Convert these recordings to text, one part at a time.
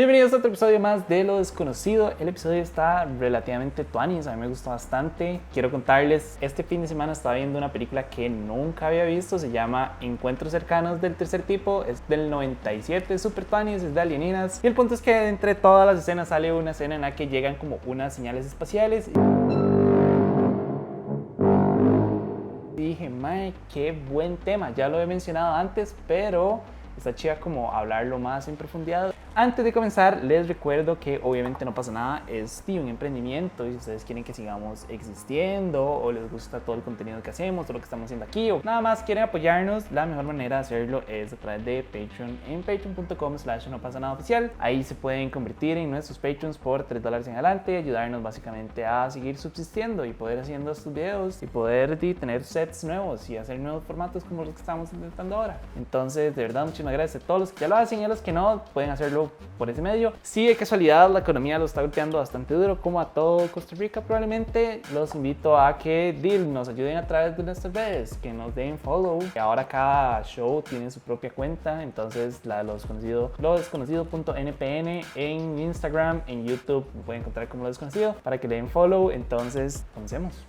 Bienvenidos a otro episodio más de Lo Desconocido. El episodio está relativamente tuanis, a mí me gustó bastante. Quiero contarles, este fin de semana estaba viendo una película que nunca había visto, se llama Encuentros cercanos del tercer tipo, es del 97, es super tuanis, es de alienígenas. Y el punto es que entre todas las escenas sale una escena en la que llegan como unas señales espaciales. Y dije, mae, qué buen tema, ya lo he mencionado antes, pero está chida como hablarlo más en profundidad. Antes de comenzar, les recuerdo que obviamente no pasa nada, es un emprendimiento y si ustedes quieren que sigamos existiendo o les gusta todo el contenido que hacemos o lo que estamos haciendo aquí o nada más quieren apoyarnos, la mejor manera de hacerlo es a través de Patreon en patreon.com/nopasanadaoficial. Ahí se pueden convertir en nuestros Patreons por $3 en adelante, ayudarnos básicamente a seguir subsistiendo y poder haciendo estos videos y poder tener sets nuevos y hacer nuevos formatos como los que estamos intentando ahora. Entonces, de verdad, muchísimas gracias a todos los que ya lo hacen y a los que no, pueden hacerlo por ese medio. Si de casualidad la economía lo está golpeando bastante duro, como a todo Costa Rica probablemente, los invito a que nos ayuden a través de nuestras redes, que nos den follow. Ahora cada show tiene su propia cuenta, entonces la de lodesconocido.npn en Instagram, en YouTube, me pueden encontrar como Lo Desconocido para que le den follow. Entonces, comencemos.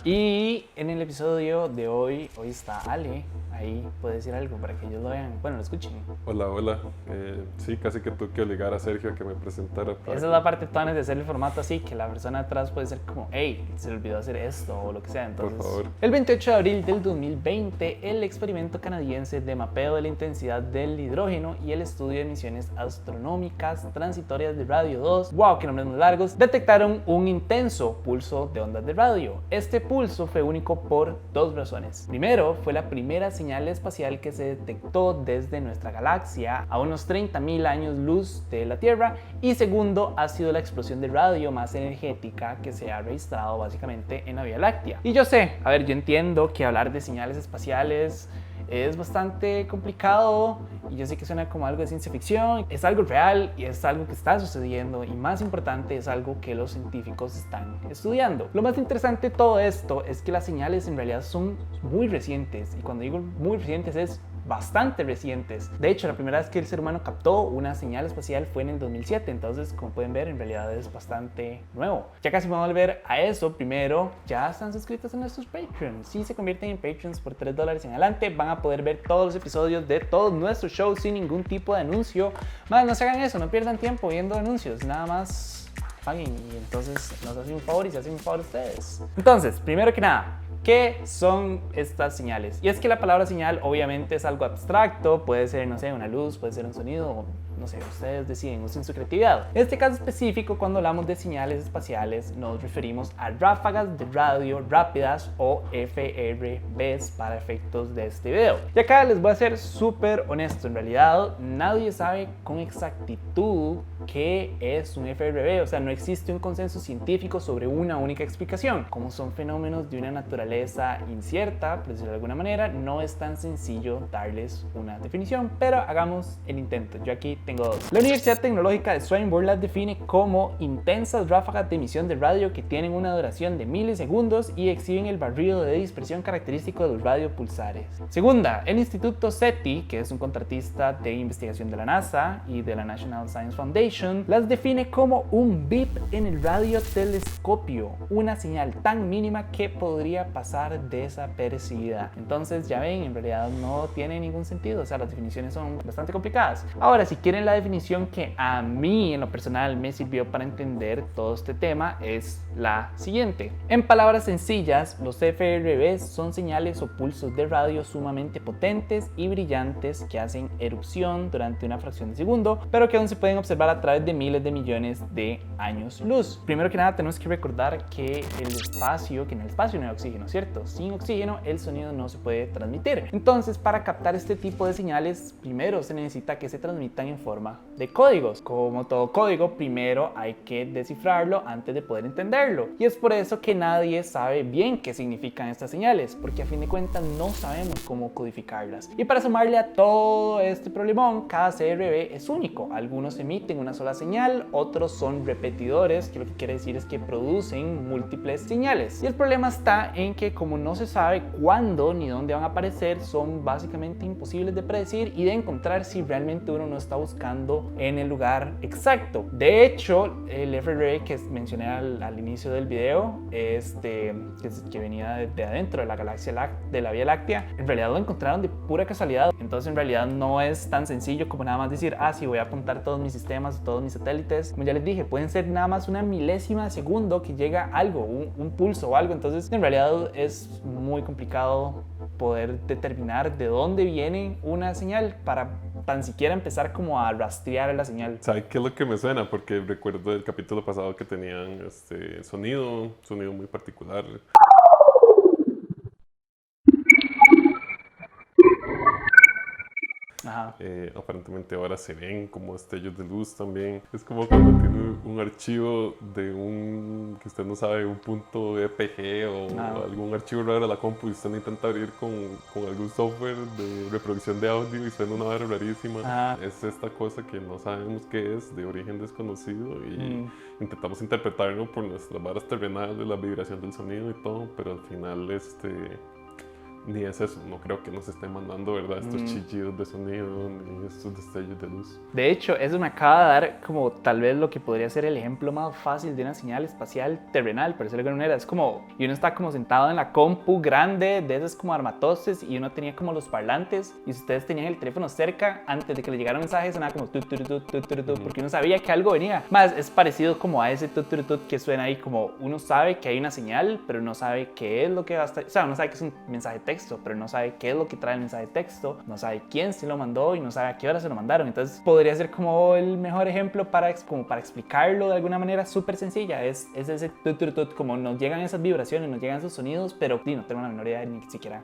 Y en el episodio de hoy está Ale, ahí puede decir algo para que ellos lo vean, bueno, lo escuchen. Hola. Sí, casi que tuve que obligar a Sergio a que me presentara. Esa es la parte tuanes de hacer el formato así, que la persona atrás puede ser como, hey, se le olvidó hacer esto o lo que sea. Entonces, por favor. El 28 de abril del 2020, el experimento canadiense de mapeo de la intensidad del hidrógeno y el estudio de emisiones astronómicas transitorias de radio 2, wow, qué nombres muy largos, detectaron un intenso pulso de ondas de radio. Este pulso fue único por dos razones. Primero, fue la primera señal espacial que se detectó desde nuestra galaxia a unos 30.000 años luz de la Tierra, y segundo, ha sido la explosión de radio más energética que se ha registrado básicamente en la Vía Láctea. Y yo sé, yo entiendo que hablar de señales espaciales es bastante complicado y yo sé que suena como algo de ciencia ficción, es algo real y es algo que está sucediendo y más importante es algo que los científicos están estudiando. Lo más interesante de todo esto es que las señales en realidad son muy recientes, y cuando digo muy recientes es bastante recientes. De hecho, la primera vez que el ser humano captó una señal espacial fue en el 2007, entonces como pueden ver en realidad es bastante nuevo. Ya casi vamos a volver a eso. Primero, ya están suscritos a nuestros Patreons. Si se convierten en Patreons por $3 en adelante, van a poder ver todos los episodios de todos nuestros shows sin ningún tipo de anuncio. Más, no se hagan eso, no pierdan tiempo viendo anuncios, nada más paguen y entonces nos hacen un favor y se hacen un favor a ustedes. Entonces, primero que nada, ¿qué son estas señales? Y es que la palabra señal obviamente es algo abstracto, puede ser, no sé, una luz, puede ser un sonido, no sé, ustedes deciden, usen su creatividad. En este caso específico, cuando hablamos de señales espaciales, nos referimos a ráfagas de radio rápidas o FRBs para efectos de este video. Y acá les voy a ser súper honesto, en realidad nadie sabe con exactitud qué es un FRB, o sea, no existe un consenso científico sobre una única explicación. Como son fenómenos de una naturaleza incierta, por decirlo de alguna manera, no es tan sencillo darles una definición, pero hagamos el intento. Yo aquí tengo dos. La Universidad Tecnológica de Swinburne las define como intensas ráfagas de emisión de radio que tienen una duración de milisegundos y exhiben el barrido de dispersión característico de los radiopulsares. Segunda, el Instituto SETI, que es un contratista de investigación de la NASA y de la National Science Foundation, las define como un bip en el radiotelescopio, una señal tan mínima que podría pasar desapercibida. Entonces ya ven, en realidad no tiene ningún sentido, o sea, las definiciones son bastante complicadas. Ahora, si quieren la definición que a mí en lo personal me sirvió para entender todo este tema, es la siguiente. En palabras sencillas, los FRBs son señales o pulsos de radio sumamente potentes y brillantes que hacen erupción durante una fracción de segundo, pero que aún se pueden observar a través de miles de millones de años luz. Primero que nada tenemos que recordar que en el espacio no hay oxígeno, ¿cierto? Sin oxígeno el sonido no se puede transmitir. Entonces, para captar este tipo de señales, primero se necesita que se transmitan en forma de códigos. Como todo código, primero hay que descifrarlo antes de poder entenderlo. Y es por eso que nadie sabe bien qué significan estas señales, porque a fin de cuentas no sabemos cómo codificarlas. Y para sumarle a todo este problemón, cada CRB es único. Algunos emiten una sola señal, otros son repetidores, que lo que quiere decir es que producen múltiples señales. Y el problema está en que como no se sabe cuándo ni dónde van a aparecer, son básicamente imposibles de predecir y de encontrar si realmente uno no está buscando en el lugar exacto. De hecho, el FRB que mencioné al inicio del video, que venía de adentro de la galaxia de la Vía Láctea, en realidad lo encontraron de pura casualidad. Entonces en realidad no es tan sencillo como nada más decir, sí, voy a apuntar todos mis sistemas, todos mis satélites. Como ya les dije, pueden ser nada más una milésima de segundo que llega algo, un pulso o algo. Entonces en realidad es muy complicado poder determinar de dónde viene una señal para tan siquiera empezar como a rastrear la señal. ¿Sabe qué es lo que me suena? Porque recuerdo el capítulo pasado que tenían sonido muy particular. Aparentemente ahora se ven como destellos de luz también. Es como cuando tiene un archivo de que usted no sabe, un punto EPG o algún archivo raro de la compu y usted lo intenta abrir con algún software de reproducción de audio y suena una vara rarísima. Es esta cosa que no sabemos qué es, de origen desconocido, y intentamos interpretarlo por nuestras varas terrenales, la vibración del sonido y todo, pero al final ni es eso. No creo que nos estén mandando, ¿verdad?, estos chillidos de sonido ni estos destellos de luz. De hecho, eso me acaba de dar como tal vez lo que podría ser el ejemplo más fácil de una señal espacial terrenal, por decirlo de alguna manera. Es como, y uno está como sentado en la compu grande de esas como armatostes y uno tenía como los parlantes, y si ustedes tenían el teléfono cerca, antes de que le llegara un mensaje sonaba como tut, tut, tut, tut, tut, tut, porque uno sabía que algo venía. Más es parecido como a ese tut, tut, tut que suena ahí, como uno sabe que hay una señal, pero no sabe qué es lo que va a estar, o sea, uno sabe que es un mensaje de texto, pero no sabe qué es lo que trae el mensaje de texto, no sabe quién se lo mandó y no sabe a qué hora se lo mandaron. Entonces podría ser como el mejor ejemplo para explicarlo de alguna manera súper sencilla. Es ese tut, tut, tut, como nos llegan esas vibraciones, nos llegan esos sonidos, pero no tengo la menor idea ni siquiera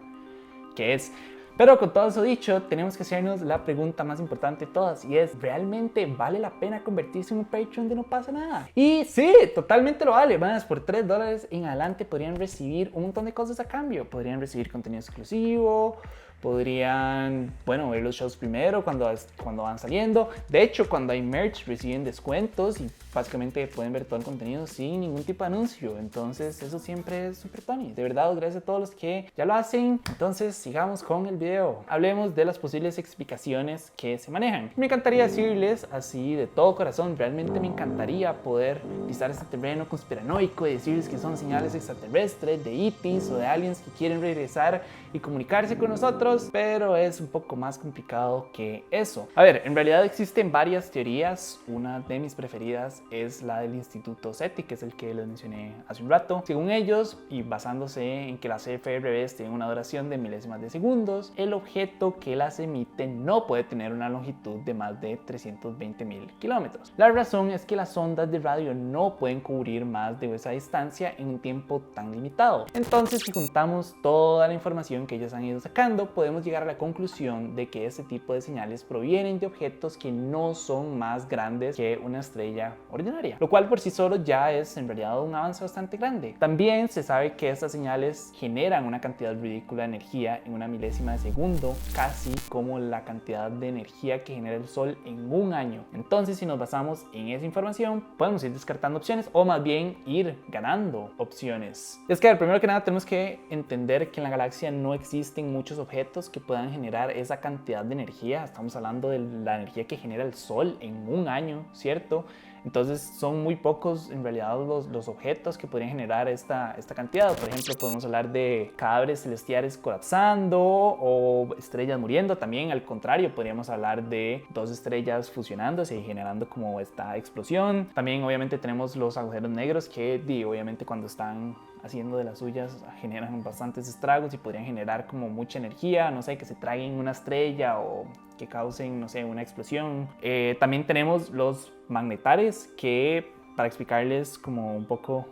qué es. Pero con todo eso dicho, tenemos que hacernos la pregunta más importante de todas, y es, ¿realmente vale la pena convertirse en un Patreon de No Pasa Nada? Y sí, totalmente lo vale. Más por $3 en adelante podrían recibir un montón de cosas a cambio. Podrían recibir contenido exclusivo, podrían, ver los shows primero cuando van saliendo. De hecho, cuando hay merch reciben descuentos y básicamente pueden ver todo el contenido sin ningún tipo de anuncio. Entonces eso siempre es súper Tony. De verdad, gracias a todos los que ya lo hacen. Entonces sigamos con el video. Hablemos de las posibles explicaciones que se manejan. Me encantaría decirles así de todo corazón, realmente me encantaría poder pisar este terreno conspiranoico y decirles que son señales extraterrestres, de ETs o de aliens que quieren regresar y comunicarse con nosotros, pero es un poco más complicado que eso. A ver, en realidad existen varias teorías. Una de mis preferidas es la del Instituto SETI, que es el que les mencioné hace un rato. Según ellos, y basándose en que las CFRBs tienen una duración de milésimas de segundos, el objeto que las emite no puede tener una longitud de más de 320.000 kilómetros. La razón es que las ondas de radio no pueden cubrir más de esa distancia en un tiempo tan limitado. Entonces, si juntamos toda la información que ellos han ido sacando, podemos llegar a la conclusión de que este tipo de señales provienen de objetos que no son más grandes que una estrella ordinaria, lo cual por sí solo ya es en realidad un avance bastante grande. También se sabe que estas señales generan una cantidad ridícula de energía en una milésima de segundo, casi como la cantidad de energía que genera el Sol en un año. Entonces, si nos basamos en esa información, podemos ir descartando opciones, o más bien ir ganando opciones. Es que, primero que nada, tenemos que entender que en la galaxia no existen muchos objetos que puedan generar esa cantidad de energía. Estamos hablando de la energía que genera el Sol en un año, ¿cierto? Entonces son muy pocos en realidad los objetos que podrían generar esta cantidad. Por ejemplo, podemos hablar de cadáveres celestiales colapsando o estrellas muriendo. También al contrario, podríamos hablar de dos estrellas fusionándose y generando como esta explosión. También obviamente tenemos los agujeros negros que obviamente cuando están haciendo de las suyas generan bastantes estragos y podrían generar como mucha energía, no sé, que se traguen una estrella o que causen, no sé, una explosión. También tenemos los magnetares, que para explicarles como un poco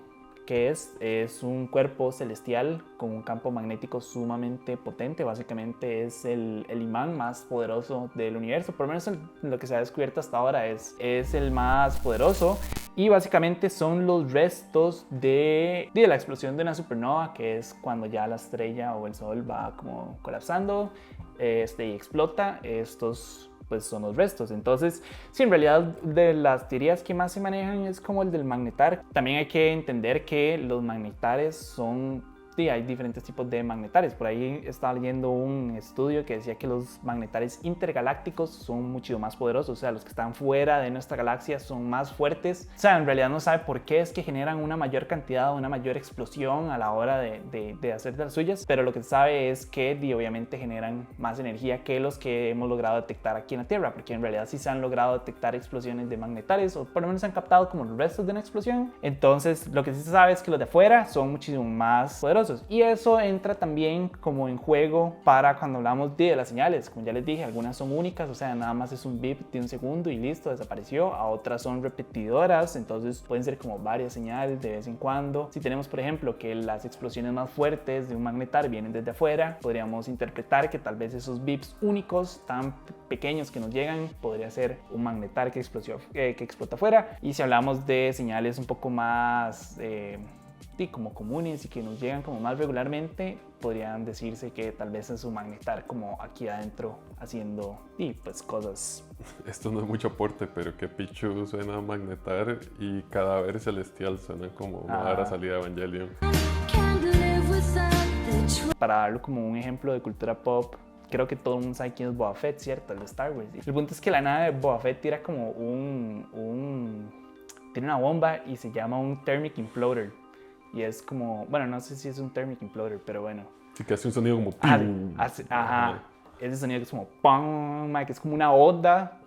¿Qué es? Es un cuerpo celestial con un campo magnético sumamente potente. Básicamente es el imán más poderoso del universo. Por lo menos en lo que se ha descubierto hasta ahora es el más poderoso. Y básicamente son los restos de la explosión de una supernova, que es cuando ya la estrella o el sol va como colapsando y explota. Estos pues son los restos. Entonces, sí, en realidad de las teorías que más se manejan es como el del magnetar. También hay que entender que los magnetares son... Sí, hay diferentes tipos de magnetares. Por ahí estaba leyendo un estudio que decía que los magnetares intergalácticos son mucho más poderosos. O sea, los que están fuera de nuestra galaxia son más fuertes. O sea, en realidad no sabe por qué es que generan una mayor cantidad, una mayor explosión a la hora de hacer de las suyas. Pero lo que se sabe es que obviamente generan más energía que los que hemos logrado detectar aquí en la Tierra. Porque en realidad sí se han logrado detectar explosiones de magnetares, o por lo menos se han captado como los restos de una explosión. Entonces, lo que sí se sabe es que los de afuera son muchísimo más poderosos. Y eso entra también como en juego para cuando hablamos de las señales. Como ya les dije, algunas son únicas, o sea, nada más es un bip de un segundo y listo, desapareció. A otras son repetidoras, entonces pueden ser como varias señales de vez en cuando. Si tenemos, por ejemplo, que las explosiones más fuertes de un magnetar vienen desde afuera, podríamos interpretar que tal vez esos bips únicos tan pequeños que nos llegan podría ser un magnetar que explota afuera. Y si hablamos de señales un poco más como comunes y que nos llegan como más regularmente, podrían decirse que tal vez es un magnetar como aquí adentro haciendo pues cosas. Esto no es mucho aporte, pero que Pichu suena a magnetar y Cadáver Celestial suena como una vara salida de Evangelion. Para darlo como un ejemplo de cultura pop, creo que todo el mundo sabe quién es Boba Fett, ¿cierto? El de Star Wars. El punto es que la nave de Boba Fett tira como tiene una bomba y se llama un Thermic Imploder. Y es como, bueno, no sé si es un Thermic Imploder, pero bueno. Sí, que hace un sonido como... Ajá. Ese sonido que es como ¡pum! Que es como una onda.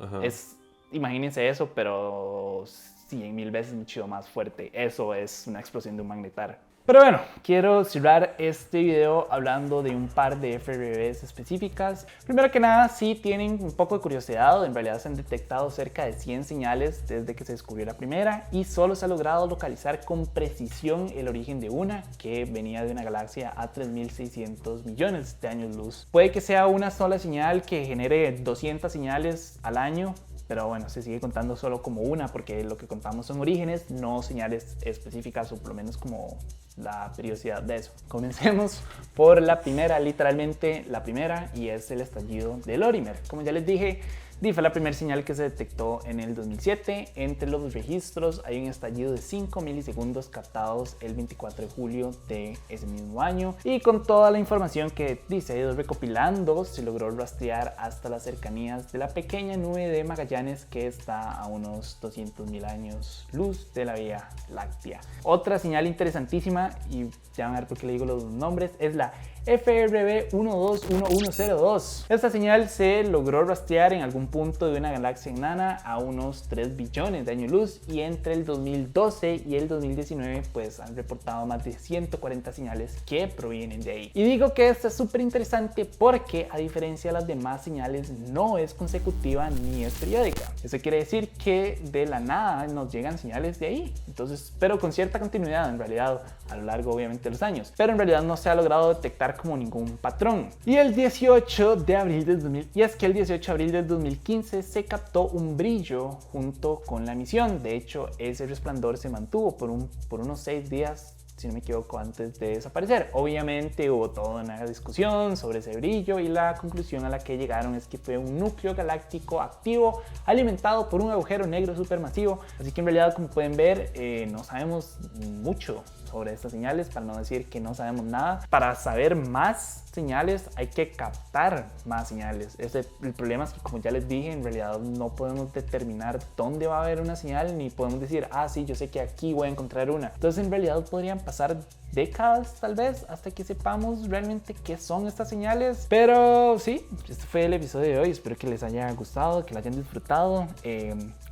Imagínense eso, pero 100,000 veces mucho más fuerte. Eso es una explosión de un magnetar. Pero bueno, quiero cerrar este video hablando de un par de FRBs específicas. Primero que nada, si tienen un poco de curiosidad, en realidad se han detectado cerca de 100 señales desde que se descubrió la primera y solo se ha logrado localizar con precisión el origen de una que venía de una galaxia a 3.600 millones de años luz. Puede que sea una sola señal que genere 200 señales al año, pero bueno, se sigue contando solo como una porque lo que contamos son orígenes, no señales específicas o por lo menos como la periodicidad de eso. Comencemos por la primera, literalmente la primera, y es el estallido del Lorimer. Como ya les dije, fue la primera señal que se detectó en el 2007. Entre los registros hay un estallido de 5 milisegundos captados el 24 de julio de ese mismo año. Y con toda la información que se ha ido recopilando, se logró rastrear hasta las cercanías de la pequeña nube de Magallanes que está a unos 200,000 años luz de la Vía Láctea. Otra señal interesantísima, y ya van a ver por qué le digo los nombres, es la FRB 121102. Esta señal se logró rastrear en algún punto de una galaxia enana a unos 3 billones de años luz, y entre el 2012 y el 2019 pues han reportado más de 140 señales que provienen de ahí. Y digo que esta es súper interesante porque a diferencia de las demás señales no es consecutiva ni es periódica. Eso quiere decir que de la nada nos llegan señales de ahí, entonces, pero con cierta continuidad en realidad a lo largo obviamente de los años, pero en realidad no se ha logrado detectar como ningún patrón. Y el 18 de abril del 2015 se captó un brillo junto con la misión. De hecho, ese resplandor se mantuvo por unos 6 días, si no me equivoco, antes de desaparecer. Obviamente hubo toda una discusión sobre ese brillo y la conclusión a la que llegaron es que fue un núcleo galáctico activo alimentado por un agujero negro supermasivo. Así que en realidad, como pueden ver, no sabemos mucho sobre estas señales, para no decir que no sabemos nada. Para saber más señales hay que captar más señales. El problema es que, como ya les dije, en realidad no podemos determinar dónde va a haber una señal, ni podemos decir, sí, yo sé que aquí voy a encontrar una. Entonces en realidad podrían pasar décadas tal vez hasta que sepamos realmente qué son estas señales. Pero sí, este fue el episodio de hoy. Espero que les haya gustado, que lo hayan disfrutado.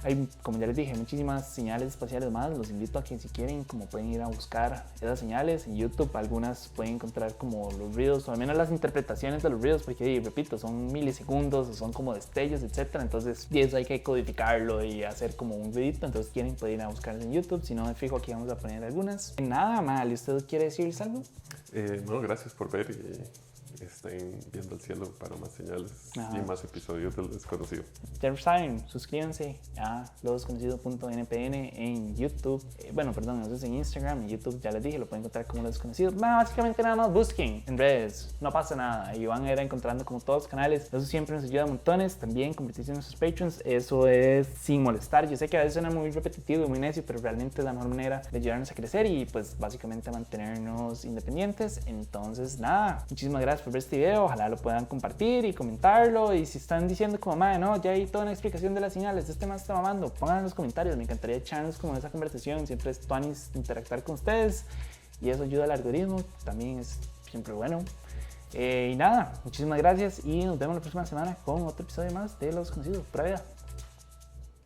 Hay, como ya les dije, muchísimas señales espaciales más. Los invito a que si quieren, como pueden ir a buscar esas señales en YouTube. Algunas pueden encontrar como los ruidos, o al menos las interpretaciones de los ruidos, porque repito, son milisegundos o son como destellos, etcétera. Entonces, y eso hay que codificarlo y hacer como un ruidito. Entonces, quieren pueden ir a buscar en YouTube. Si no, me fijo, aquí vamos a poner algunas. Nada mal, ¿usted quiere decirles algo? No, gracias por ver y estén viendo el cielo para más señales y más episodios del Desconocido. Ya saben, suscríbanse a lodesconocido.npn en YouTube. Bueno, perdón, eso es en Instagram. En YouTube ya les dije, lo pueden encontrar como Lo Desconocido. Básicamente nada más busquen en redes, no pasa nada. Y van a ir encontrando como todos los canales. Eso siempre nos ayuda montones. También convertirse en nuestros Patreons. Eso es sin molestar. Yo sé que a veces suena muy repetitivo y muy necio, pero realmente es la mejor manera de ayudarnos a crecer y pues básicamente a mantenernos independientes. Entonces nada, muchísimas gracias por ver este video. Ojalá lo puedan compartir y comentarlo. Y si están diciendo como, madre, no, ya hay toda una explicación de las señales, este más está mamando, pongan en los comentarios. Me encantaría echarnos como esa conversación. Siempre es tuanis interactuar con ustedes y eso ayuda al algoritmo, también es siempre bueno. Y nada, muchísimas gracias y nos vemos la próxima semana con otro episodio más de Lo Desconocido. Pura vida.